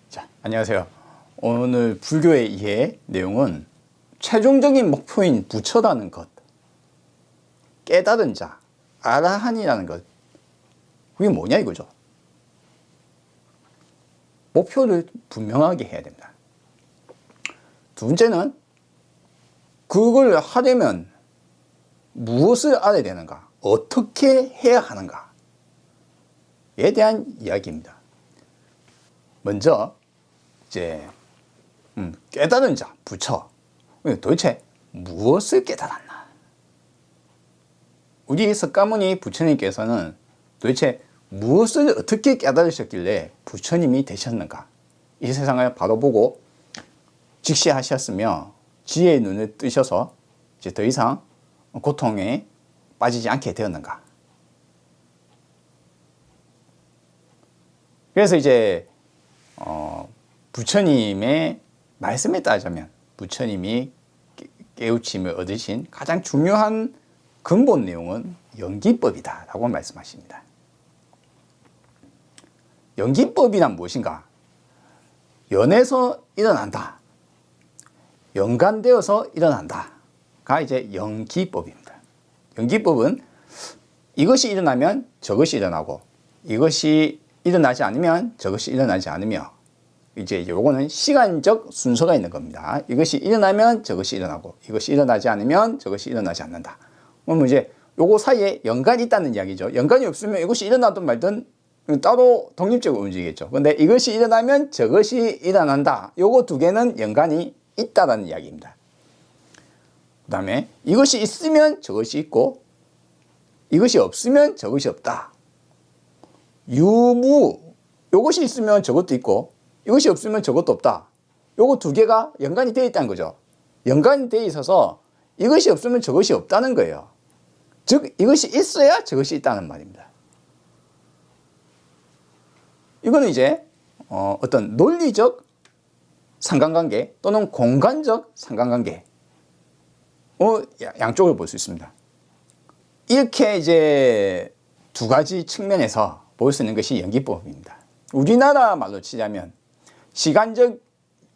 자, 안녕하세요. 오늘 불교의 이해 내용은 최종적인 목표인 부처라는 것, 깨달은 자, 아라한이라는 것, 그게 뭐냐 이거죠. 목표를 분명하게 해야 됩니다. 두 번째는 그걸 하려면 무엇을 알아야 되는가, 어떻게 해야 하는가에 대한 이야기입니다. 먼저 이제 깨달은 자, 부처, 도대체 무엇을 깨달았나? 우리 석가모니 부처님께서는 도대체 무엇을 어떻게 깨달으셨길래 부처님이 되셨는가? 이 세상을 바로 보고 직시하셨으며 지혜의 눈을 뜨셔서 이제 더 이상 고통에 빠지지 않게 되었는가? 그래서 이제 부처님의 말씀에 따르자면 부처님이 깨우침을 얻으신 가장 중요한 근본 내용은 연기법이다 라고 말씀하십니다. 연기법이란 무엇인가? 연에서 일어난다, 연관되어서 일어난다가 이제 연기법입니다. 연기법은 이것이 일어나면 저것이 일어나고, 이것이 일어나지 않으면 저것이 일어나지 않으며, 이제 요거는 시간적 순서가 있는 겁니다. 이것이 일어나면 저것이 일어나고, 이것이 일어나지 않으면 저것이 일어나지 않는다. 그러면 이제 요거 사이에 연관이 있다는 이야기죠. 연관이 없으면 이것이 일어나든 말든 따로 독립적으로 움직이겠죠. 근데 이것이 일어나면 저것이 일어난다. 요거 두 개는 연관이 있다라는 이야기입니다. 그 다음에 이것이 있으면 저것이 있고, 이것이 없으면 저것이 없다. 유무, 이것이 있으면 저것도 있고, 이것이 없으면 저것도 없다. 요거 두 개가 연관이 되어 있다는 거죠. 연관이 되어 있어서 이것이 없으면 저것이 없다는 거예요. 즉 이것이 있어야 저것이 있다는 말입니다. 이거는 이제 어떤 논리적 상관관계 또는 공간적 상관관계, 양쪽을 볼 수 있습니다. 이렇게 이제 두 가지 측면에서 볼 수 있는 것이 연기법입니다. 우리나라 말로 치자면 시간적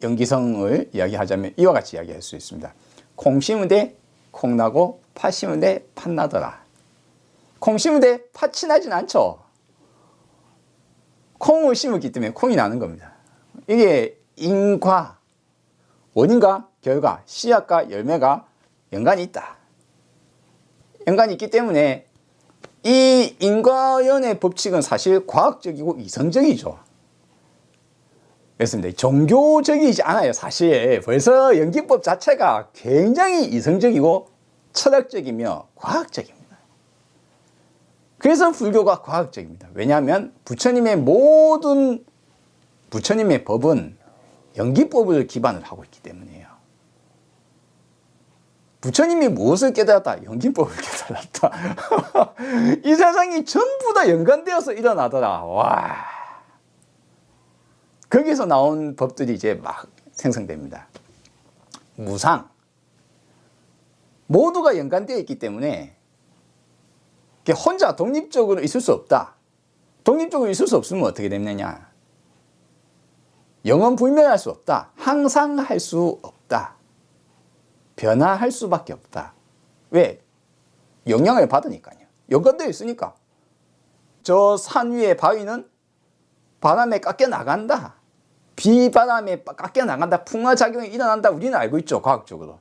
연기성을 이야기하자면 이와 같이 이야기할 수 있습니다. 콩 심은데 콩 나고 팥 심은데 팥 나더라. 콩 심은데 팥이 나진 않죠. 콩을 심었기 때문에 콩이 나는 겁니다. 이게 인과, 원인과 결과, 씨앗과 열매가 연관이 있다. 연관이 있기 때문에 이 인과연의 법칙은 사실 과학적이고 이성적이죠. 그렇습니다. 종교적이지 않아요. 사실 벌써 연기법 자체가 굉장히 이성적이고 철학적이며 과학적입니다. 그래서 불교가 과학적입니다. 왜냐하면 부처님의 법은 연기법을 기반으로 하고 있기 때문이에요. 부처님이 무엇을 깨달았다? 연기법을 깨달았다. 이 세상이 전부 다 연관되어서 일어나더라. 와. 거기서 나온 법들이 이제 막 생성됩니다. 무상. 모두가 연관되어 있기 때문에 혼자 독립적으로 있을 수 없다. 독립적으로 있을 수 없으면 어떻게 되느냐? 영원불멸할 수 없다. 항상 할 수 없다. 변화할 수밖에 없다. 왜? 영향을 받으니까요. 연관되어 있으니까. 저 산 위의 바위는 바람에 깎여 나간다. 비바람에 깎여 나간다. 풍화작용이 일어난다. 우리는 알고 있죠. 과학적으로.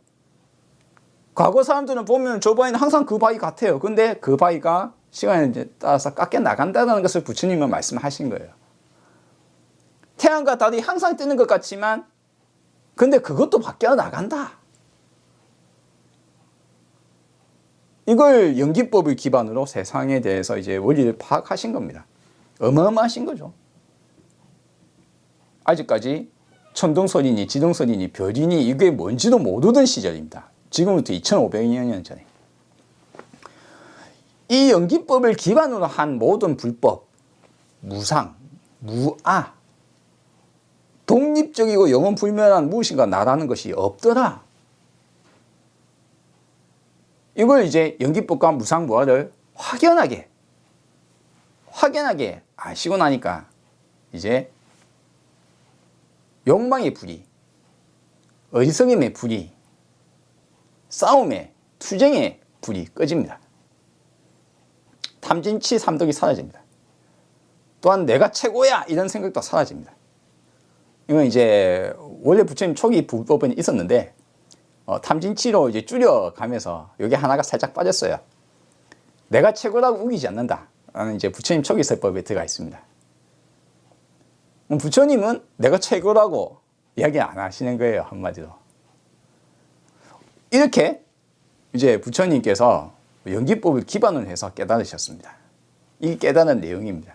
과거 사람들은 보면 저 바위는 항상 그 바위 같아요. 근데 그 바위가 시간에 따라서 깎여 나간다는 것을 부처님은 말씀하신 거예요. 태양과 달이 항상 뜨는 것 같지만 근데 그것도 바뀌어 나간다. 이걸 연기법을 기반으로 세상에 대해서 이제 원리를 파악하신 겁니다. 어마어마하신 거죠. 아직까지 천둥소리니 지동소리니 별이니 이게 뭔지도 모르던 시절입니다. 지금부터 2500년 전에. 이 연기법을 기반으로 한 모든 불법, 무상, 무아, 독립적이고 영원불멸한 무엇인가 나라는 것이 없더라. 이걸 이제 연기법과 무상무아를 확연하게 아시고 나니까 이제 욕망의 불이, 어리석음의 불이, 싸움의, 투쟁의 불이 꺼집니다. 탐진치 삼독이 사라집니다. 또한 내가 최고야 이런 생각도 사라집니다. 이건 이제 원래 부처님 초기 불법은 있었는데 탐진치로 이제 줄여가면서 여기 하나가 살짝 빠졌어요. 내가 최고라고 우기지 않는다 라는 이제 부처님 초기 설법에 들어가 있습니다. 부처님은 내가 최고라고 이야기 안 하시는 거예요, 한마디로. 이렇게 이제 부처님께서 연기법을 기반으로 해서 깨달으셨습니다. 이게 깨달은 내용입니다.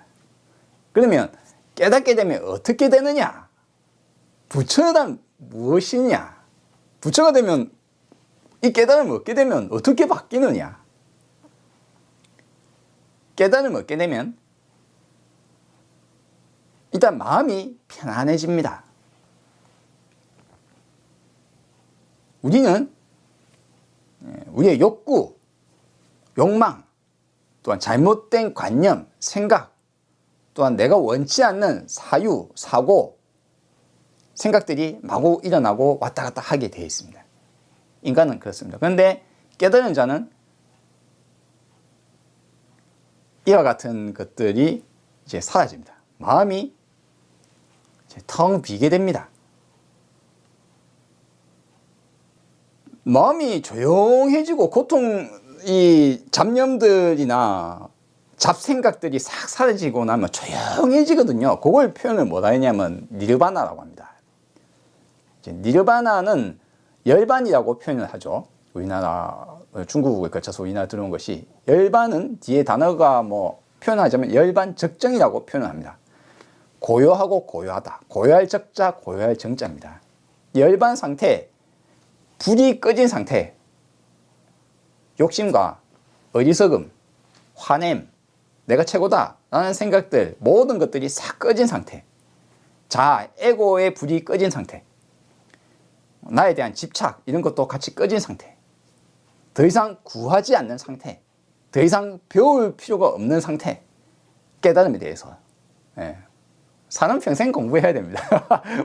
그러면 깨닫게 되면 어떻게 되느냐? 부처란 무엇이냐? 부처가 되면 이 깨달음을 얻게 되면 어떻게 바뀌느냐? 깨달음을 얻게 되면 일단 마음이 편안해집니다. 우리는 우리의 욕구, 욕망, 또한 잘못된 관념, 생각, 또한 내가 원치 않는 사유, 사고, 생각들이 마구 일어나고 왔다 갔다 하게 되어 있습니다. 인간은 그렇습니다. 그런데 깨달은 자는 이와 같은 것들이 이제 사라집니다. 마음이 이제 텅 비게 됩니다. 마음이 조용해지고 이 잡념들이나 잡생각들이 싹 사라지고 나면 조용해지거든요. 그걸 표현을 뭐라 했냐면 니르바나라고 합니다. 이제 니르바나는 열반이라고 표현을 하죠. 우리나라 중국을 거쳐서 우리나라 들어온 것이, 열반은 뒤에 단어가 뭐 표현하자면 열반적정이라고 표현을 합니다. 고요하고 고요하다. 고요할 적자, 고요할 정자입니다. 열반 상태, 불이 꺼진 상태, 욕심과 어리석음, 화냄, 내가 최고다 라는 생각들, 모든 것들이 싹 꺼진 상태, 자아, 에고의 불이 꺼진 상태, 나에 대한 집착 이런 것도 같이 꺼진 상태, 더 이상 구하지 않는 상태, 더 이상 배울 필요가 없는 상태, 깨달음에 대해서. 사람 평생 공부해야 됩니다.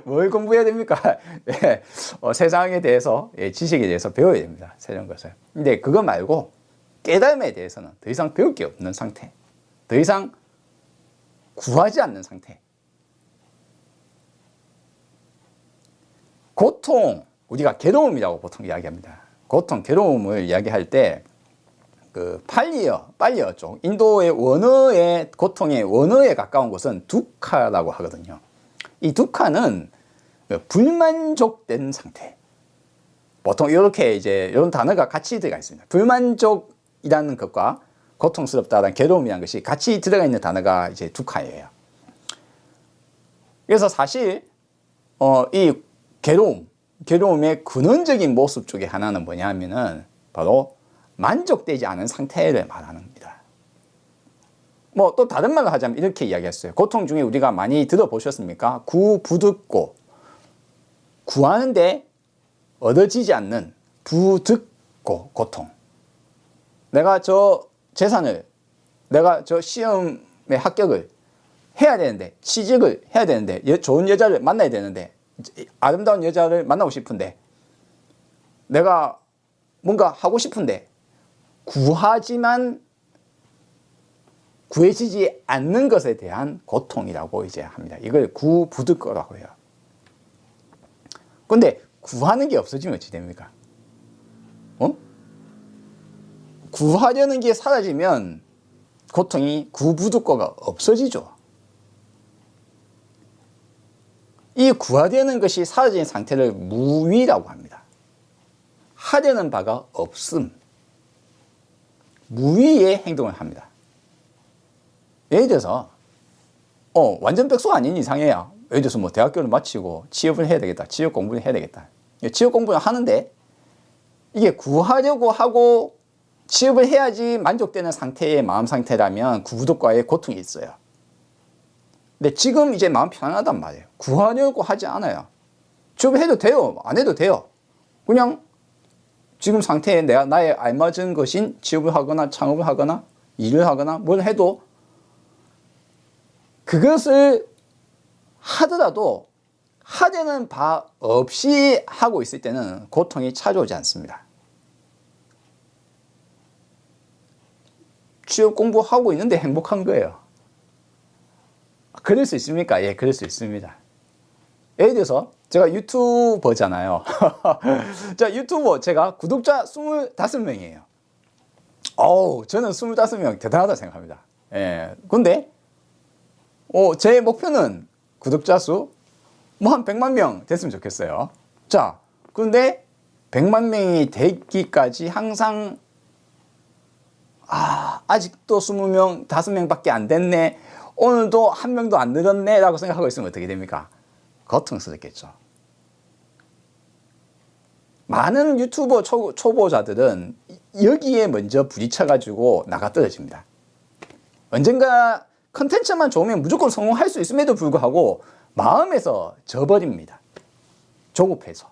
뭘 공부해야 됩니까? 세상에 대해서, 지식에 대해서 배워야 됩니다. 새로운 것을. 근데 그거 말고 깨달음에 대해서는 더 이상 배울 게 없는 상태, 더 이상 구하지 않는 상태. 고통, 우리가 괴로움이라고 보통 이야기합니다. 고통, 괴로움을 이야기할 때 팔리어 쪽, 인도의 원어의 고통의 원어에 가까운 곳은 두카라고 하거든요. 이 두카는 불만족된 상태. 보통 이렇게 이제 이런 단어가 같이 들어가 있습니다. 불만족이라는 것과 고통스럽다라는 괴로움이라는 것이 같이 들어가 있는 단어가 이제 두카예요. 그래서 사실 이 괴로움의 근원적인 모습 중에 하나는 뭐냐 하면은 바로 만족되지 않은 상태를 말하는 겁니다. 뭐 또 다른 말로 하자면 이렇게 이야기했어요. 고통 중에 우리가 많이 들어보셨습니까? 구부득고, 구하는데 얻어지지 않는 부득고 고통. 내가 저 재산을, 내가 저 시험에 합격을 해야 되는데, 취직을 해야 되는데, 좋은 여자를 만나야 되는데, 아름다운 여자를 만나고 싶은데, 내가 뭔가 하고 싶은데 구하지만 구해지지 않는 것에 대한 고통이라고 이제 합니다. 이걸 구부득고라고 해요. 근데 구하는 게 없어지면 어찌 됩니까? 구하려는 게 사라지면 고통이 구부득고가 없어지죠. 이 구하려는 것이 사라진 상태를 무위라고 합니다. 하려는 바가 없음, 무위의 행동을 합니다. 예를 들어서 완전 백수 아닌 이상해요. 예를 들어서 뭐 대학교를 마치고 취업을 해야 되겠다, 취업 공부를 해야 되겠다. 취업 공부를 하는데 이게 구하려고 하고 취업을 해야지 만족되는 상태의 마음 상태라면 구부득과의 고통이 있어요. 근데 지금 이제 마음 편안하단 말이에요. 구하려고 하지 않아요. 취업을 해도 돼요, 안 해도 돼요. 그냥 지금 상태에 나에 알맞은 것인 취업을 하거나 창업을 하거나 일을 하거나 뭘 해도 그것을 하더라도 하려는 바 없이 하고 있을 때는 고통이 찾아오지 않습니다. 취업 공부하고 있는데 행복한 거예요. 그럴 수 있습니까? 예, 그럴 수 있습니다. 예를 들어서 제가 유튜버잖아요. 자, 유튜버 제가 구독자 25명이에요. 저는 25명 대단하다 생각합니다. 예. 근데 제 목표는 구독자 수 뭐 한 100만 명 됐으면 좋겠어요. 자, 그런데 100만 명이 되기까지 항상 아직도 20명, 5명밖에 안 됐네. 오늘도 한 명도 안 늘었네 라고 생각하고 있으면 어떻게 됩니까? 고통스럽겠죠. 많은 유튜버 초보자들은 여기에 먼저 부딪혀가지고 나가 떨어집니다. 언젠가 컨텐츠만 좋으면 무조건 성공할 수 있음에도 불구하고 마음에서 져버립니다. 조급해서.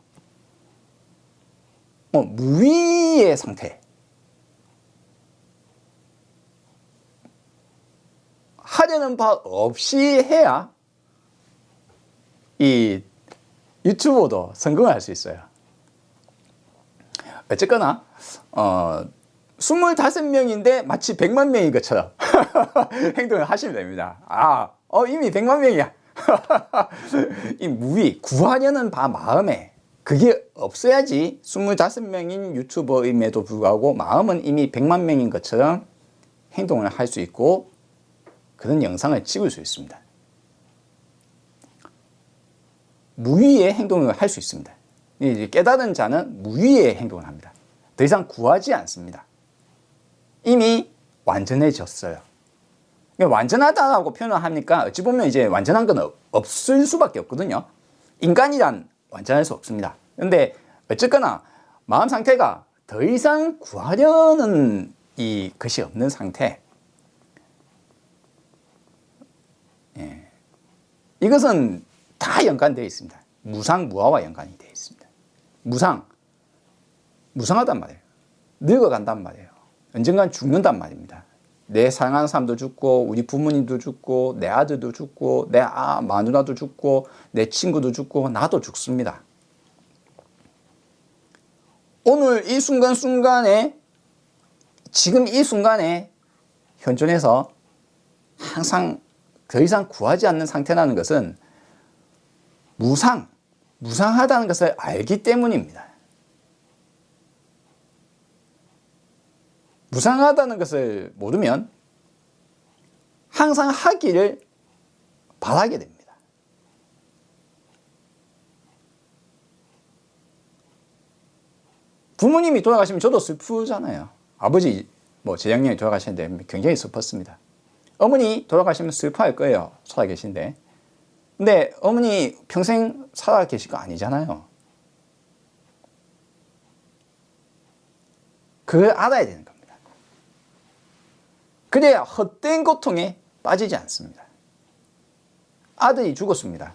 무위의 상태. 하려는 바 없이 해야 이 유튜버도 성공을 할 수 있어요. 어쨌거나 25명인데 마치 100만 명인 것처럼 행동을 하시면 됩니다. 이미 100만 명이야. 이 무위, 구하려는 바 마음에 그게 없어야지 25명인 유튜버임에도 불구하고 마음은 이미 100만 명인 것처럼 행동을 할 수 있고 그런 영상을 찍을 수 있습니다. 무위의 행동을 할 수 있습니다. 깨달은 자는 무위의 행동을 합니다. 더 이상 구하지 않습니다. 이미 완전해졌어요. 완전하다고 표현을 하니까 어찌 보면 이제 완전한 건 없을 수밖에 없거든요. 인간이란 완전할 수 없습니다. 그런데 어쨌거나 마음 상태가 더 이상 구하려는 이 것이 없는 상태. 이것은 다 연관되어 있습니다. 무상무화와 연관이 되어 있습니다. 무상하단 말이에요. 늙어간단 말이에요. 언젠간 죽는단 말입니다. 내 사랑하는 사람도 죽고 우리 부모님도 죽고 내 아들도 죽고 내 마누라도 죽고 내 친구도 죽고 나도 죽습니다. 오늘 이 순간순간에 지금 이 순간에 현존해서 항상 더 이상 구하지 않는 상태라는 것은 무상하다는 것을 알기 때문입니다. 무상하다는 것을 모르면 항상 하기를 바라게 됩니다. 부모님이 돌아가시면 저도 슬프잖아요. 아버지, 재작년에 돌아가셨는데 굉장히 슬펐습니다. 어머니 돌아가시면 슬퍼할 거예요. 살아계신데. 근데 어머니 평생 살아계실 거 아니잖아요. 그걸 알아야 되는 겁니다. 그래야 헛된 고통에 빠지지 않습니다. 아들이 죽었습니다.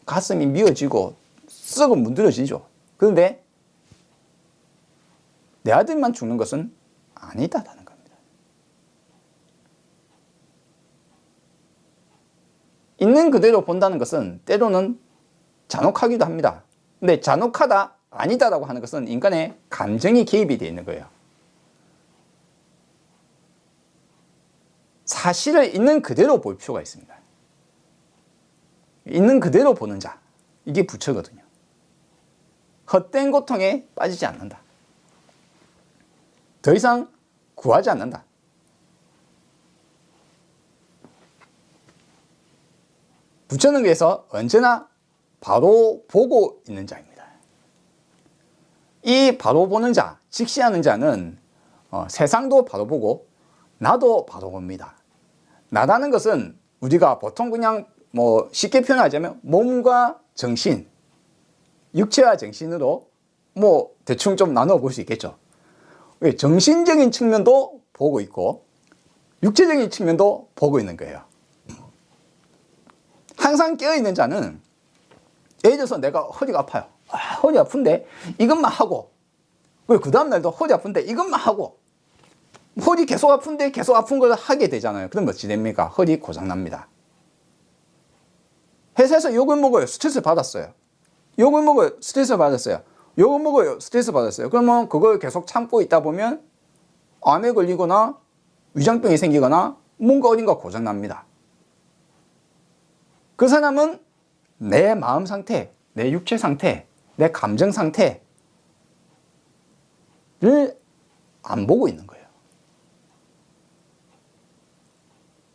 가슴이 미어지고 썩어 문드러지죠. 그런데 내 아들만 죽는 것은 아니다라는 겁니다. 있는 그대로 본다는 것은 때로는 잔혹하기도 합니다. 근데 잔혹하다, 아니다라고 하는 것은 인간의 감정이 개입이 되어 있는 거예요. 사실을 있는 그대로 볼 필요가 있습니다. 있는 그대로 보는 자, 이게 부처거든요. 헛된 고통에 빠지지 않는다. 더 이상 구하지 않는다. 부처는 그래서 언제나 바로 보고 있는 자입니다. 이 바로 보는 자, 직시하는 자는 세상도 바로 보고 나도 바로 봅니다. 나라는 것은 우리가 보통 그냥 쉽게 표현하자면 몸과 정신, 육체와 정신으로 대충 좀 나눠 볼 수 있겠죠. 정신적인 측면도 보고 있고 육체적인 측면도 보고 있는 거예요. 항상 깨어있는 자는 예를 들어서 내가 허리가 아파요. 허리 아픈데 이것만 하고 그 다음날도 허리 아픈데 이것만 하고 허리 계속 아픈데 계속 아픈 걸 하게 되잖아요. 그럼 어찌 됩니까? 허리 고장납니다. 회사에서 욕을 먹어요. 스트레스 받았어요. 욕을 먹어요. 스트레스 받았어요. 욕을 먹어요. 스트레스 받았어요. 그러면 그걸 계속 참고 있다 보면 암에 걸리거나 위장병이 생기거나 뭔가 어딘가 고장납니다. 그 사람은 내 마음 상태, 내 육체 상태, 내 감정 상태를 안 보고 있는 거예요.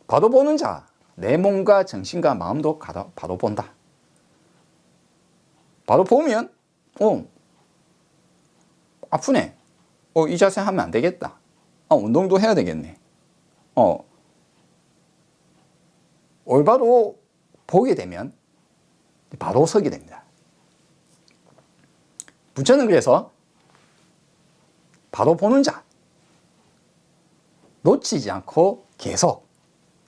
바로 보는 자, 내 몸과 정신과 마음도 바로 본다. 바로 보면 아프네. 이 자세 하면 안 되겠다. 운동도 해야 되겠네. 올바로 보게 되면 바로 서게 됩니다. 부처는 그래서 바로 보는 자, 놓치지 않고 계속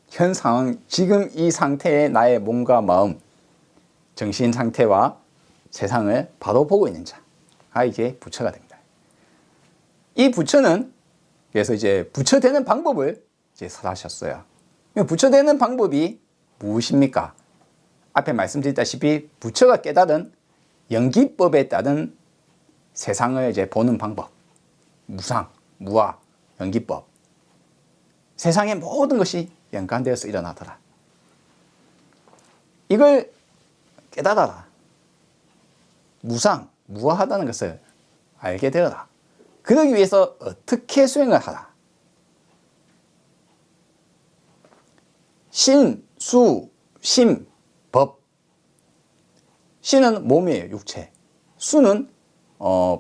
현 상황, 지금 이 상태의 나의 몸과 마음, 정신 상태와 세상을 바로 보고 있는 자가 이제 부처가 됩니다. 이 부처는 그래서 이제 부처되는 방법을 이제 설하셨어요. 부처되는 방법이 무엇입니까? 앞에 말씀드렸다시피 부처가 깨달은 연기법에 따른 세상을 이제 보는 방법, 무상, 무아, 연기법. 세상의 모든 것이 연관되어서 일어나더라. 이걸 깨달아라. 무상, 무아하다는 것을 알게 되어라. 그러기 위해서 어떻게 수행을 하라. 신, 수, 심, 법. 신은 몸이에요, 육체. 수는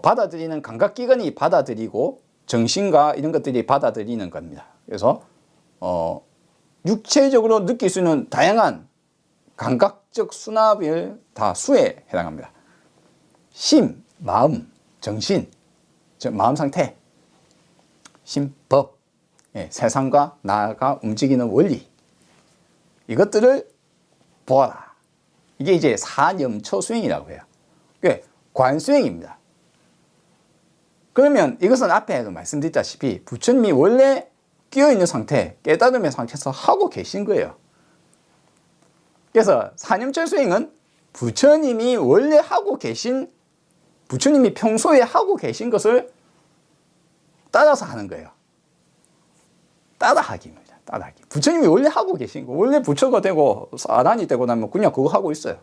받아들이는 감각기관이 받아들이고 정신과 이런 것들이 받아들이는 겁니다. 그래서 육체적으로 느낄 수 있는 다양한 감각적 수납을 다 수에 해당합니다. 심, 마음, 정신, 즉 마음 상태, 심, 법, 세상과 나가 움직이는 원리, 이것들을 보아라. 이게 이제 사념처 수행이라고 해요. 그게 관수행입니다. 그러면 이것은 앞에도 말씀드렸다시피 부처님이 원래 끼어있는 상태, 깨달음의 상태에서 하고 계신 거예요. 그래서 사념처 수행은 부처님이 원래 하고 계신, 부처님이 평소에 하고 계신 것을 따라서 하는 거예요. 따라하기입니다. 따라하기. 부처님이 원래 하고 계신 거, 원래 부처가 되고 아란이 되고 나면 그냥 그거 하고 있어요.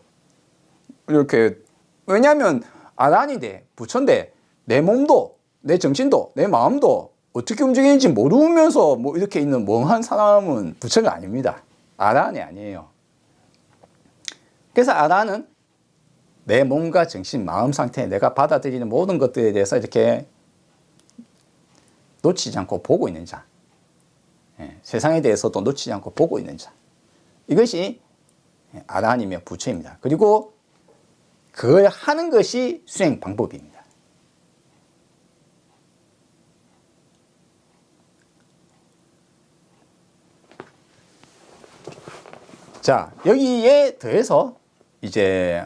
이렇게. 왜냐하면 아란인데, 부처인데 내 몸도, 내 정신도, 내 마음도 어떻게 움직이는지 모르면서 뭐 이렇게 있는 멍한 사람은 부처가 아닙니다. 아란이 아니에요. 그래서 아란은 내 몸과 정신, 마음 상태, 내가 받아들이는 모든 것들에 대해서 이렇게 놓치지 않고 보고 있는 자. 세상에 대해서도 놓치지 않고 보고 있는 자. 이것이 아란이며 부처입니다. 그리고 그걸 하는 것이 수행 방법입니다. 자, 여기에 더해서 이제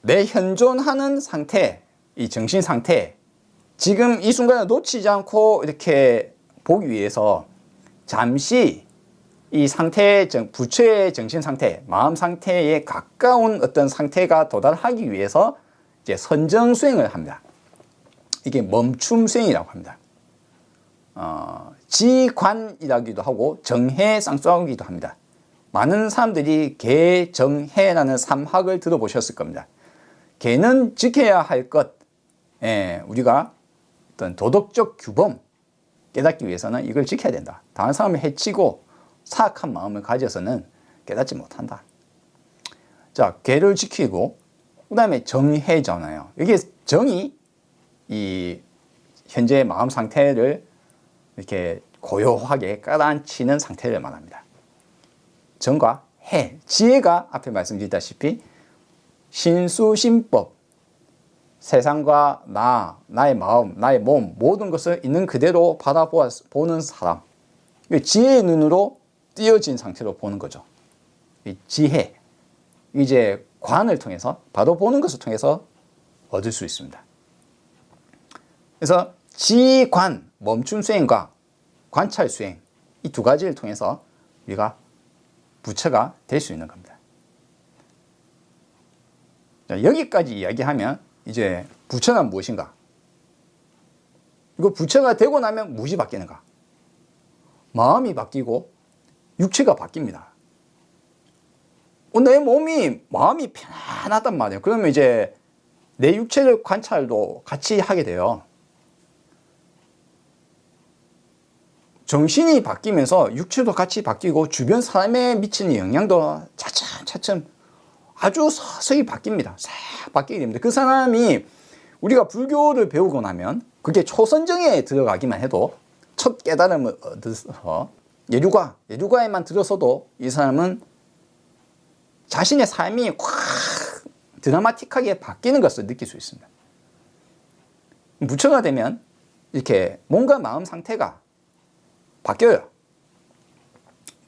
내 현존하는 상태, 이 정신 상태, 지금 이 순간에 놓치지 않고 이렇게 보기 위해서 잠시 이 상태, 부처의 정신 상태, 마음 상태에 가까운 어떤 상태가 도달하기 위해서 이제 선정 수행을 합니다. 이게 멈춤 수행이라고 합니다. 지관이라기도 하고 정해쌍수하기도 합니다. 많은 사람들이 계, 정, 해라는 3학을 들어보셨을 겁니다. 계는 지켜야 할 것, 우리가 어떤 도덕적 규범 깨닫기 위해서는 이걸 지켜야 된다. 다른 사람을 해치고 사악한 마음을 가져서는 깨닫지 못한다. 자, 계를 지키고 그 다음에 정해잖아요. 이게 정이 이 현재의 마음 상태를 이렇게 고요하게 깔아앉히는 상태를 말합니다. 정과 해, 지혜가 앞에 말씀드렸다시피 신수심법, 세상과 나의 마음, 나의 몸, 모든 것을 있는 그대로 바라보는 사람. 지혜의 눈으로 띄어진 상태로 보는 거죠. 이 지혜, 이제 관을 통해서, 바로 보는 것을 통해서 얻을 수 있습니다. 그래서 지관, 멈춤 수행과 관찰 수행, 이 두 가지를 통해서 우리가 부처가 될 수 있는 겁니다. 자, 여기까지 이야기하면 이제 부처는 무엇인가? 이거 부처가 되고 나면 무엇이 바뀌는가? 마음이 바뀌고 육체가 바뀝니다. 내 몸이 마음이 편안하단 말이에요. 그러면 이제 내 육체를 관찰도 같이 하게 돼요. 정신이 바뀌면서 육체도 같이 바뀌고 주변 사람에 미치는 영향도 차츰차츰 아주 서서히 바뀝니다. 싹 바뀌게 됩니다. 그 사람이 우리가 불교를 배우고 나면 그게 초선정에 들어가기만 해도 첫 깨달음을 얻어서 예류과에만 들어서도 이 사람은 자신의 삶이 확 드라마틱하게 바뀌는 것을 느낄 수 있습니다. 부처가 되면 이렇게 몸과 마음 상태가 바뀌어요.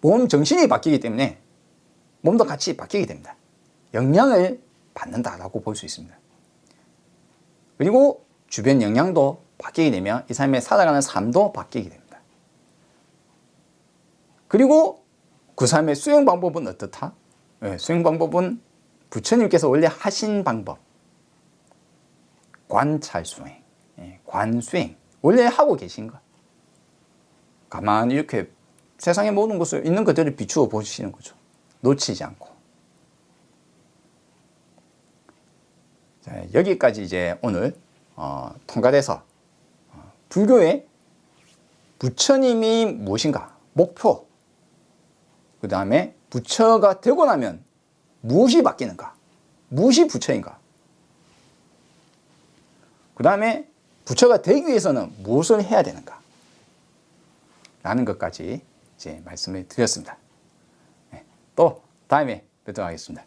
몸, 정신이 바뀌기 때문에 몸도 같이 바뀌게 됩니다. 영향을 받는다라고 볼 수 있습니다. 그리고 주변 영향도 바뀌게 되면 이 사람의 살아가는 삶도 바뀌게 됩니다. 그리고 그 사람의 수행 방법은 어떻다? 수행 방법은 부처님께서 원래 하신 방법, 관찰 수행, 관수행, 원래 하고 계신 것. 가만히 이렇게 세상의 모든 것을 있는 그대로 비추어 보시는 거죠. 놓치지 않고. 자, 여기까지 이제 오늘 통과돼서 불교의 부처님이 무엇인가, 목표, 그 다음에 부처가 되고 나면 무엇이 바뀌는가, 무엇이 부처인가, 그 다음에 부처가 되기 위해서는 무엇을 해야 되는가 라는 것까지 이제 말씀을 드렸습니다. 또 다음에 뵙도록 하겠습니다.